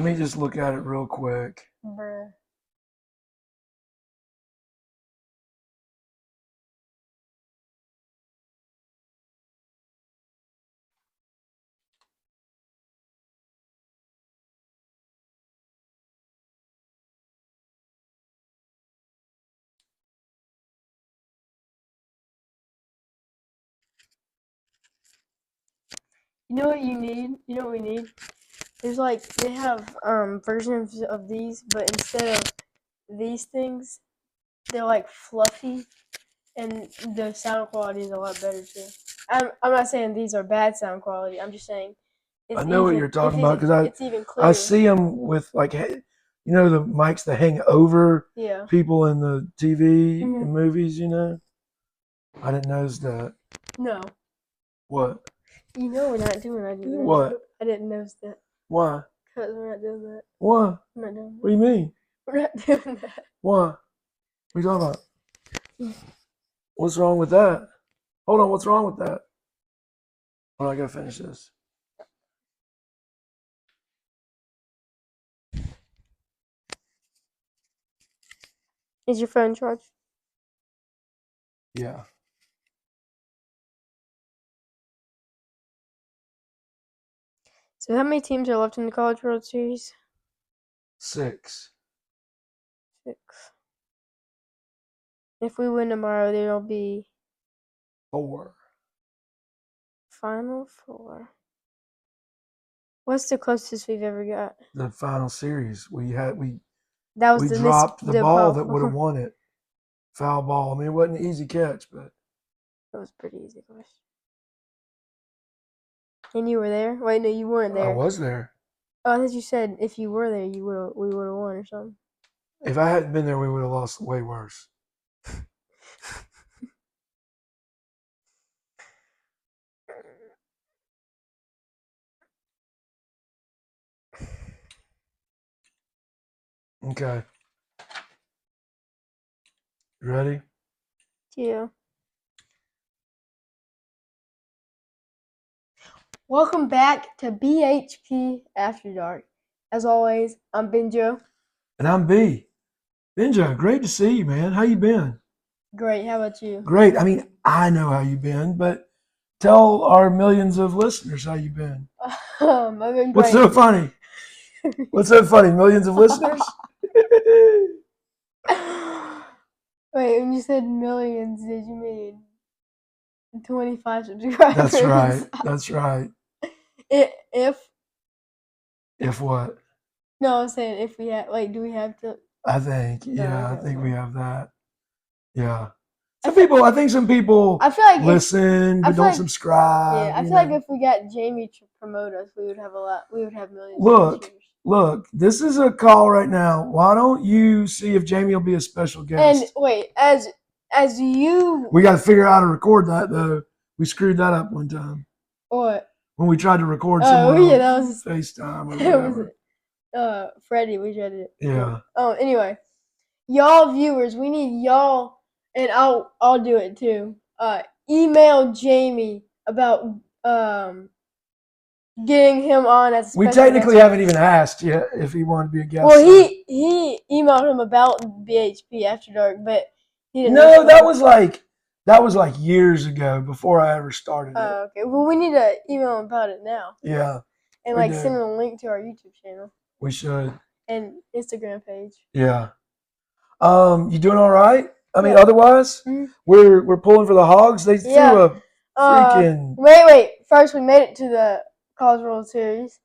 Let me just look at it real quick. Bruh. You know what you need? You know what we need? There's like, they have versions of these, but instead of these things, they're like fluffy, and the sound quality is a lot better too. I'm not saying these are bad sound quality. I'm just saying I know what you're talking about because it's even clearer. I see them with like, the mics that hang over people in the TV and movies. I didn't notice that. No. What? We're not doing that. What? I didn't notice that. Why? Because we're not doing that. Why? We're not doing that. What do you mean? We're not doing that. Why? What are you talking about? What's wrong with that? Hold on, what's wrong with that? Hold on, I gotta finish this. Is your phone charged? Yeah. So how many teams are left in the College World Series? 6. If we win tomorrow, there'll be 4. Final 4. What's the closest we've ever got? The final series. We That was dropped the ball that would have won it. Foul ball. I mean, it wasn't an easy catch, but it was a pretty easy question. And you were there? Wait, no, you weren't there. I was there. Oh, I thought you said if you were there, we would have won or something. If I hadn't been there, we would have lost way worse. Okay. Ready? Yeah. Welcome back to BHP After Dark. As always, I'm Benjo. And I'm B. Benjo, great to see you, man. How you been? Great. How about you? Great. I mean, I know how you've been, but tell our millions of listeners how you've been. I've been great. What's so funny? What's so funny? Millions of listeners? Wait, when you said millions, did you mean 25 subscribers? That's right. That's right. If what? No, I was saying if we have, like, do we have to? I think, okay. I think we have that. Yeah. I think some people I feel like listen but don't subscribe. Yeah, I feel like if we got Jamie to promote us, we would have millions of listeners. Look, this is a call right now. Why don't you see if Jamie will be a special guest? And wait, as you... We got to figure out how to record that, though. We screwed that up one time. What? When we tried to record someone on that was FaceTime or whatever. Freddie, we tried it. Yeah. Oh, anyway. Y'all viewers, we need y'all, and I'll do it too. Email Jamie about getting him on as a special We technically guest. haven't even asked yet if he wanted to be a guest. Well, he emailed him about BHP After Dark, but he didn't. No, that was like years ago before I ever started it. Oh, okay. Well, we need to email him about it now. Yeah. And send him a link to our YouTube channel. We should. And Instagram page. Yeah. You doing all right? I mean, otherwise, we're pulling for the Hogs. They threw a freaking. Wait. First, we made it to the College World Series.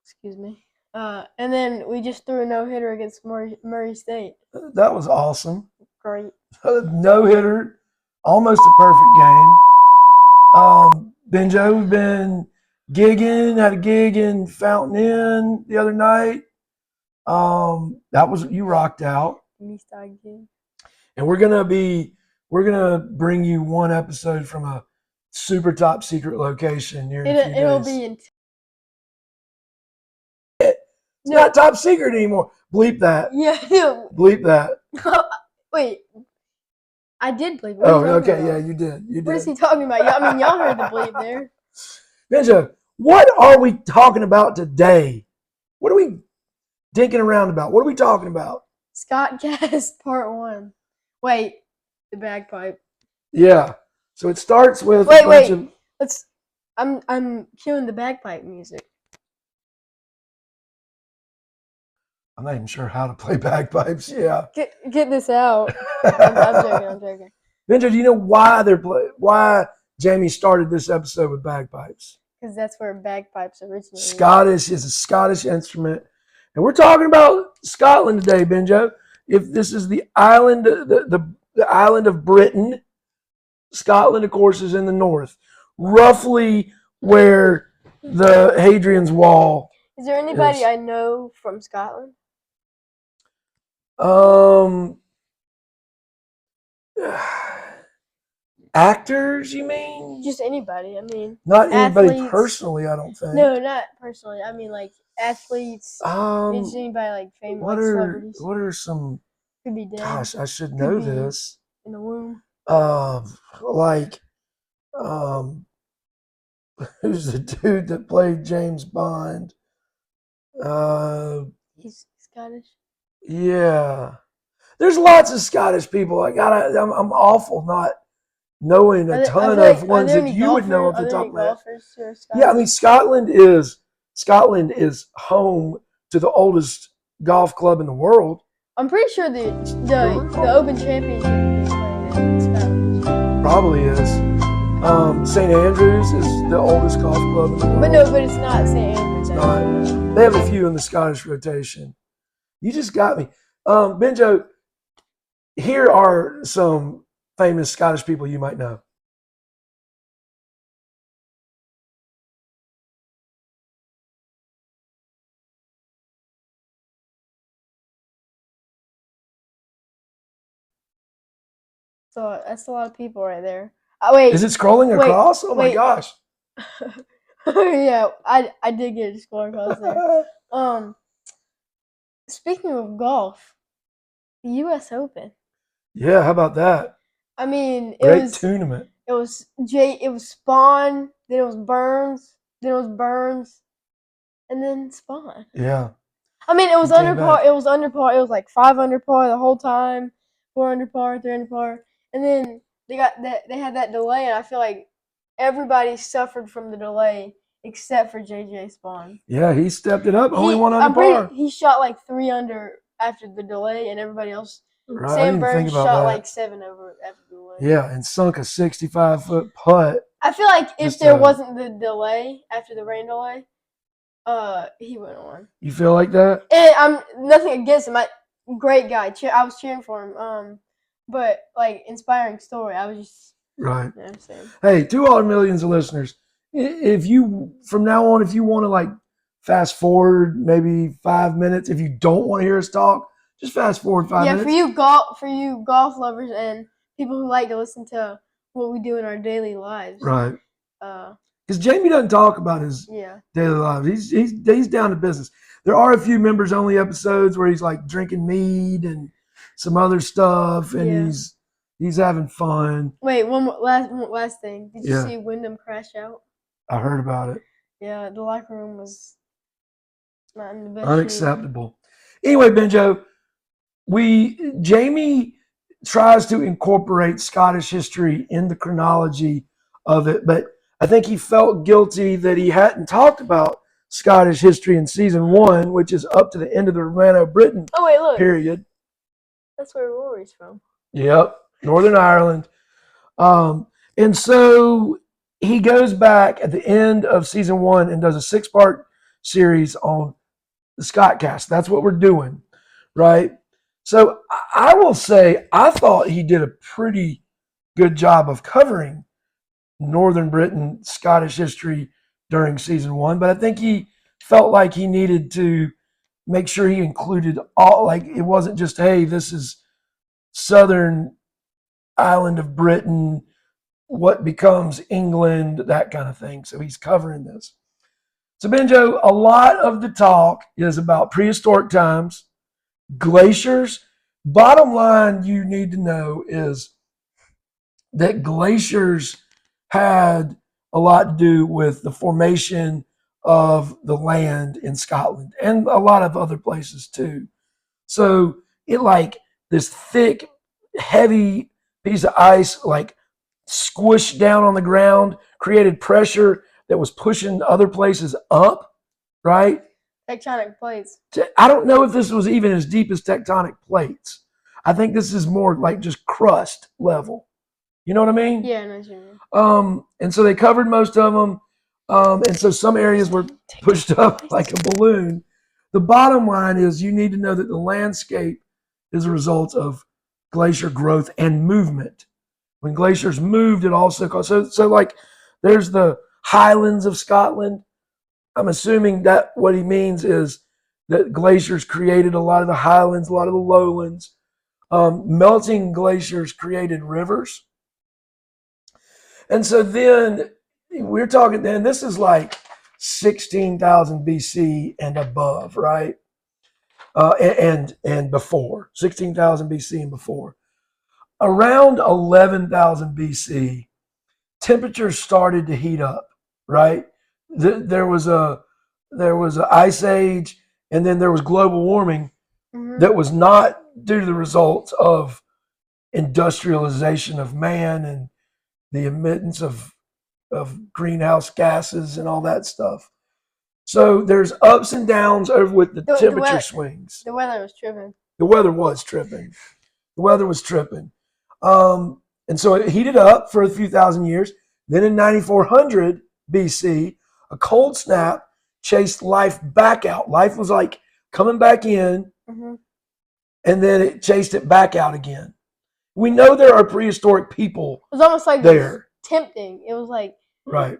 Excuse me. And then we just threw a no-hitter against Murray State. That was awesome. Great. No-hitter, almost a perfect game. Benjo, we've been gigging. Had a gig in Fountain Inn the other night. You rocked out. And we're gonna bring you one episode from a super top secret location near in a few days. It'll be It's not top secret anymore. Bleep that. Yeah. Bleep that. Wait. I did bleep. Oh, okay. Yeah, you did. What is he talking about? I mean, y'all heard the bleep there. Benjo, What are we talking about today? What are we dinking around about? What are we talking about? Scott Cast Part 1. Wait, the bagpipe. Yeah. So it starts with Wait, a bunch of. Let's. I'm cueing the bagpipe music. I'm not even sure how to play bagpipes. Yeah. Get this out. I'm joking. I'm joking. Benjo, do you know why Jamie started this episode with bagpipes? Because that's where bagpipes originated. Scottish is a Scottish instrument, and we're talking about Scotland today, Benjo. If this is the island, the island of Britain, Scotland, of course, is in the north, roughly where the Hadrian's Wall. Is there anybody I know from Scotland? Actors, you mean? Just anybody. I mean, not anybody athletes. Personally, I don't think. No, not personally. I mean, like athletes. Just anybody like famous, like celebrities. What are some? Could be dead. Gosh, I should know this. In the womb. Like, who's the dude that played James Bond? He's Scottish. Yeah, there's lots of Scottish people. I'm awful not knowing a ton of ones that you would know off the top of my head. Yeah, I mean Scotland is home to the oldest golf club in the world. I'm pretty sure the Open Championship is playing in Scotland. Probably is. St. Andrews is the oldest golf club in the world. But no, but it's not St. Andrews. It's not. They have a few in the Scottish rotation. You just got me. Benjo, here are some famous Scottish people you might know. So that's a lot of people right there. Wait. Is it scrolling across? Oh my gosh. Yeah, I did get it scrolling across there. Speaking of golf, the U.S. Open. Yeah, how about that? I mean, great tournament. It was Spawn, then it was Burns, then it was Burns, and then Spawn. Yeah. I mean, it was under par. It was under par. It was like 5 under par the whole time, 4 under par, 3 under par, and then they had that delay, and I feel like everybody suffered from the delay except for JJ Spawn. Yeah, he stepped it up. Only 1 under par. He shot like 3 under after the delay, and everybody else. Right, Sam Burns shot like 7 over after the delay. Yeah, and sunk a 65-foot putt. I feel like if there wasn't the delay after the rain delay, he would have won. You feel like that? And I'm nothing against him. Great guy. I was cheering for him. But like inspiring story. I was just right. You know what I'm saying? Hey, to all our millions of listeners, if you from now on, if you want to like fast forward maybe 5 minutes, if you don't want to hear us talk, just fast forward 5 minutes. Yeah, for you golf lovers and people who like to listen to what we do in our daily lives. Right. Because Jamie doesn't talk about his daily lives. He's down to business. There are a few members only episodes where he's like drinking mead and some other stuff, and he's having fun. Wait, one last thing. Did you see Wyndham crash out? I heard about it. Yeah, the locker room was not in the best unacceptable. Shape. Anyway, Benjo, Jamie tries to incorporate Scottish history in the chronology of it, but I think he felt guilty that he hadn't talked about Scottish history in season 1, which is up to the end of the Romano-Britain period. That's where Rory's from. Yep, Northern Ireland. And so he goes back at the end of season 1 and does a 6-part series on the Scott cast. That's what we're doing, right? So I will say I thought he did a pretty good job of covering Northern Britain, Scottish history during season 1, but I think he felt like he needed to make sure he included all, like it wasn't just, hey, this is Southern Island of Britain, what becomes England, that kind of thing. So he's covering this. So Benjo, a lot of the talk is about prehistoric times, glaciers. Bottom line you need to know is that glaciers had a lot to do with the formation of the land in Scotland and a lot of other places too. So it like this thick, heavy piece of ice like squished down on the ground, created pressure that was pushing other places up, right? Tectonic plates. I don't know if this was even as deep as tectonic plates. I think this is more like just crust level. You know what I mean? Yeah, I know what you mean. And so they covered most of them. And so some areas were pushed up like a balloon. The bottom line is you need to know that the landscape is a result of glacier growth and movement. When glaciers moved, it also caused, so like there's the highlands of Scotland. I'm assuming that what he means is that glaciers created a lot of the highlands, a lot of the lowlands. Melting glaciers created rivers. And so then we're talking, then this is like 16,000 BC and above, right? And before, 16,000 BC and before. Around 11,000 BC, temperatures started to heat up, right? There was an ice age, and then there was global warming that was not due to the results of industrialization of man and the emittance of greenhouse gases and all that stuff. So there's ups and downs over with the temperature swings. The weather was tripping. The weather was tripping. The weather was tripping. And so it heated up for a few thousand years. Then in 9400 BC, a cold snap chased life back out. Life was like coming back in, and then it chased it back out again. We know there are prehistoric people. It was almost like there. Tempting. It was like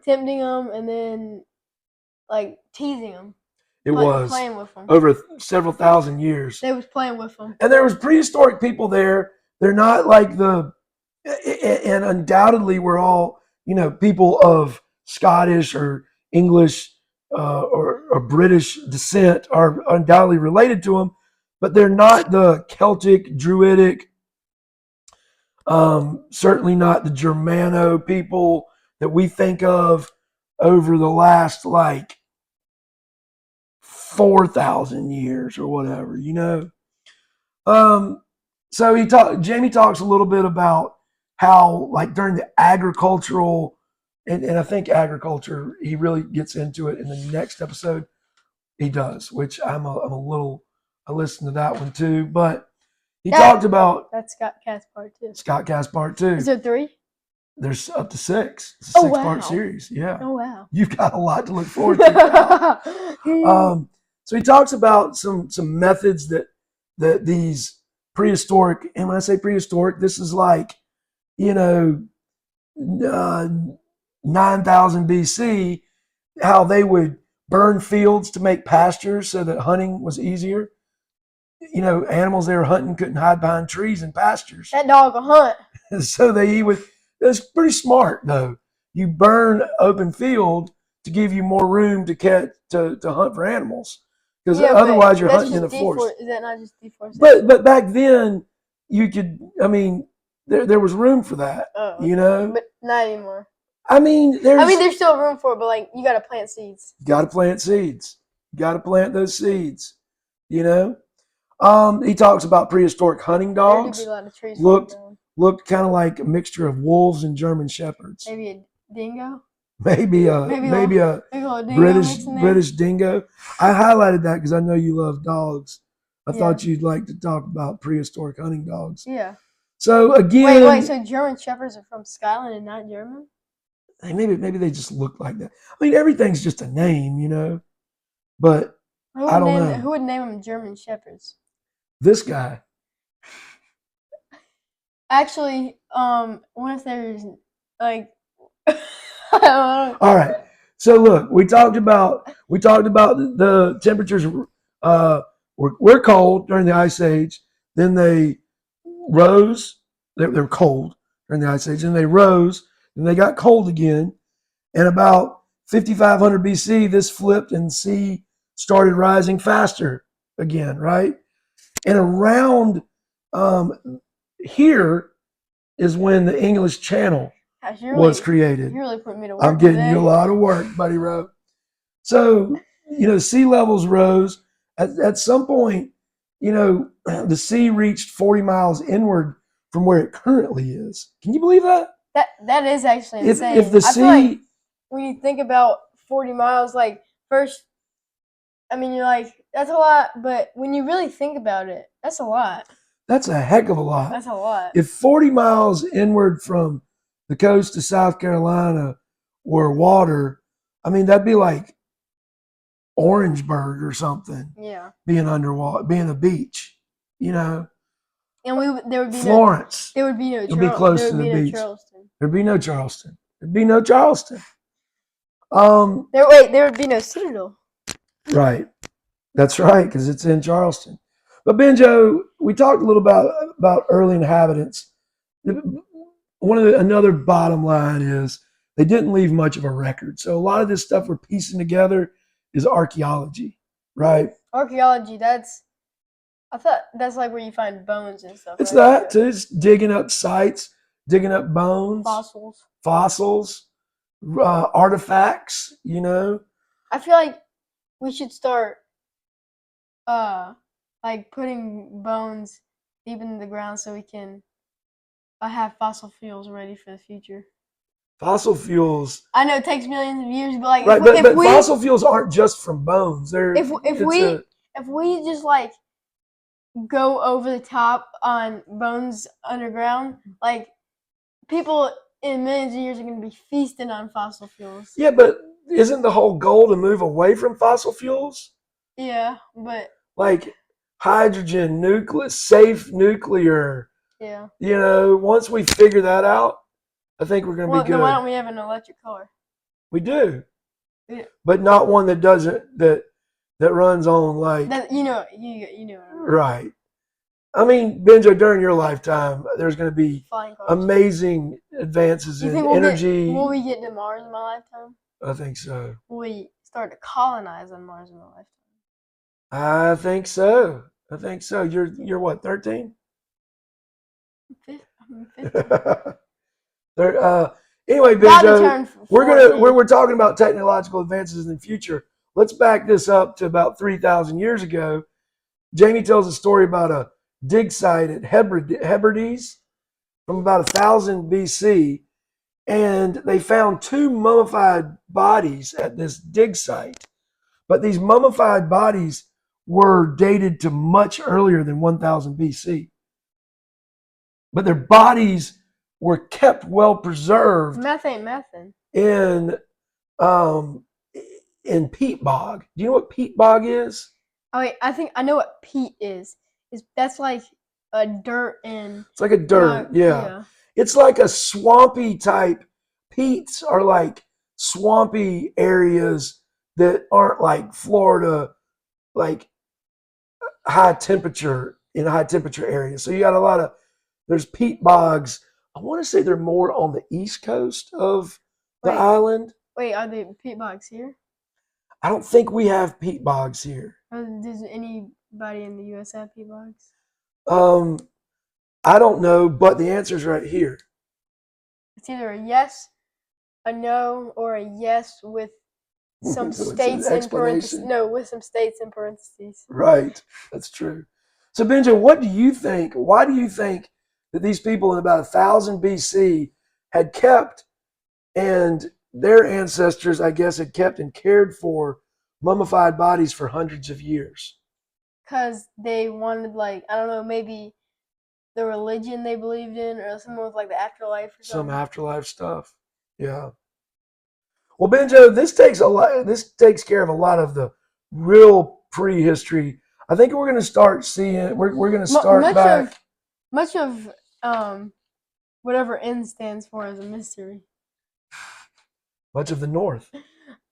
tempting them and then like teasing them. It was playing with them over several thousand years. They was playing with them, and there was prehistoric people there. They're not like and undoubtedly we're all people of Scottish or English or British descent are undoubtedly related to them, but they're not the Celtic, Druidic. Certainly not the Germano people that we think of over the last like 4,000 years or whatever, So Jamie talks a little bit about how like during the agricultural, and I think agriculture, he really gets into it in the next episode. He does, which I listened to that one too, but he talked about that's Scott Cass Part 2. Scott Cass Part 2. Is there 3? There's up to 6. It's a 6-part series. Yeah. Oh wow. You've got a lot to look forward to. So he talks about some methods that these prehistoric, and when I say prehistoric, this is like 9,000 BC, how they would burn fields to make pastures so that hunting was easier. Animals they were hunting couldn't hide behind trees and pastures. That dog will hunt. So it's pretty smart though. You burn open field to give you more room to hunt for animals. Because otherwise you're hunting in the forest. Is that not just deforestation? But back then you could, there was room for that. But not anymore. There's still room for it, but like you gotta plant seeds. You gotta plant seeds. You gotta plant those seeds. He talks about prehistoric hunting dogs. Looked kind of like a mixture of wolves and German shepherds. Maybe a dingo. Maybe a British dingo. I highlighted that because I know you love dogs. I thought you'd like to talk about prehistoric hunting dogs. Yeah. So again, wait. So German shepherds are from Scotland and not German? Maybe they just look like that. Everything's just a name, But I don't know. Who would name them German shepherds? This guy. Actually, what if there's like I don't know. All right. So look, we talked about the temperatures were cold during the Ice Age. Then they rose. They were cold during the Ice Age. Then they rose. Then they got cold again. And about 5,500 BC, this flipped and sea started rising faster again, right? And around here is when the English Channel Gosh, was created. You're really putting me to work. I'm getting today. you a lot of work, Buddy Rowe. So, sea levels rose. At some point, the sea reached 40 miles inward from where it currently is. Can you believe that? That is actually insane. If the I sea, feel like when you think about 40 miles, like first, I mean, you're like, that's a lot, but when you really think about it, that's a lot. that's a heck of a lot. That's a lot. If 40 miles inward from the coast of South Carolina were water, I mean, that'd be like Orangeburg or something. Yeah. Being underwater, being a beach, And there would be Florence. There would be no. It'll be close to the beach. Charleston. There'd be no Charleston. There'd be no Charleston. There would be no Citadel. Right. That's right, because it's in Charleston. But Benjo, we talked a little about early inhabitants. Another bottom line is they didn't leave much of a record. So a lot of this stuff we're piecing together is archaeology, right? Archaeology, I thought that's like where you find bones and stuff. It's right? that too. It's digging up sites, digging up bones, fossils, artifacts. I feel like we should start, like putting bones deep in the ground so we can have fossil fuels ready for the future. Fossil fuels. I know it takes millions of years, but like, right, but fossil fuels aren't just from bones. If we just like go over the top on bones underground, like people in millions of years are going to be feasting on fossil fuels. Yeah, but isn't the whole goal to move away from fossil fuels? Yeah, but like hydrogen, safe nuclear. Yeah. Once we figure that out, I think we're going to be good. Then why don't we have an electric car? We do. Yeah. But not one that doesn't that runs on like that, you know. Right. I mean, Benjo, during your lifetime, there's going to be amazing advances in energy. Will we get to Mars in my lifetime? I think so. Will we start to colonize on Mars in my lifetime? I think so. You're what, 13? I'm 15. Anyway, Benjo, we're talking about technological advances in the future. Let's back this up to about 3,000 years ago. Jamie tells a story about a dig site at Hebrides from about 1000 BC, and they found 2 mummified bodies at this dig site. But these mummified bodies were dated to much earlier than 1000 BC. But their bodies were kept well preserved. Methane. In peat bog. Do you know what peat bog is? Oh wait, I think I know what peat is. That's like a dirt and. It's like a dirt, yeah. It's like a swampy type. Peats are like swampy areas that aren't like Florida, like high temperature areas. So you got there's peat bogs. I want to say they're more on the east coast of the island. Wait, are the peat bogs here? I don't think we have peat bogs here. Does anybody in the U.S. have peat bogs? I don't know, but the answer's right here. It's either a yes, a no, or a yes with some states in parentheses. No, with some states in parentheses. Right, that's true. So Benja, what do you think? Why do you think that these people in about 1000 BC had kept, and their ancestors, I guess, had kept and cared for mummified bodies for hundreds of years? Because they wanted, like, I don't know, maybe the religion they believed in, or something with like the afterlife or something. Some afterlife stuff. Yeah. Well, Benjo, this takes care of a lot of the real prehistory. I think we're going to start seeing. We're going to start back. Much of whatever N stands for is a mystery. Much of the North.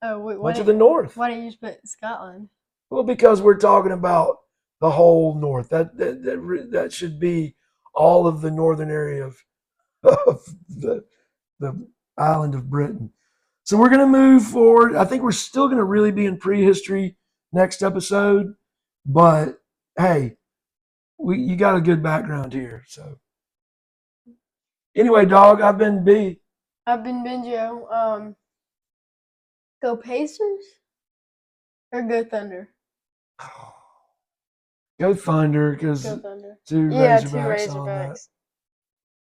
Much of the North. Why don't you just put Scotland? Well, because we're talking about the whole North. That should be all of the northern area of the island of Britain. So we're going to move forward. I think we're still going to really be in prehistory next episode, but hey, you got a good background here. So anyway, dog, I've been B. I've been Benjo. Go Pacers or go Thunder? Go Thunder because Go Thunder. two Yeah, two Razorbacks on that. Razorbacks.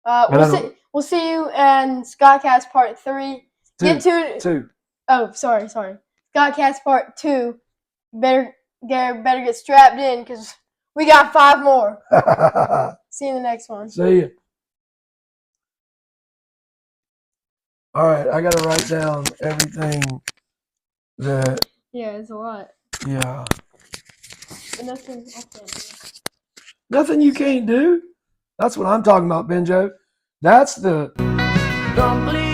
But I don't. We'll see you in Scottcast Part 3. Get to Two. Oh, sorry. Scottcast Part 2. Better get strapped in because we got 5 more. See you in the next one. See ya. All right, I gotta write down everything that. Yeah, it's a lot. Yeah. But nothing I can't do. Nothing you can't do. That's what I'm talking about, Benjo. That's the. Don't believe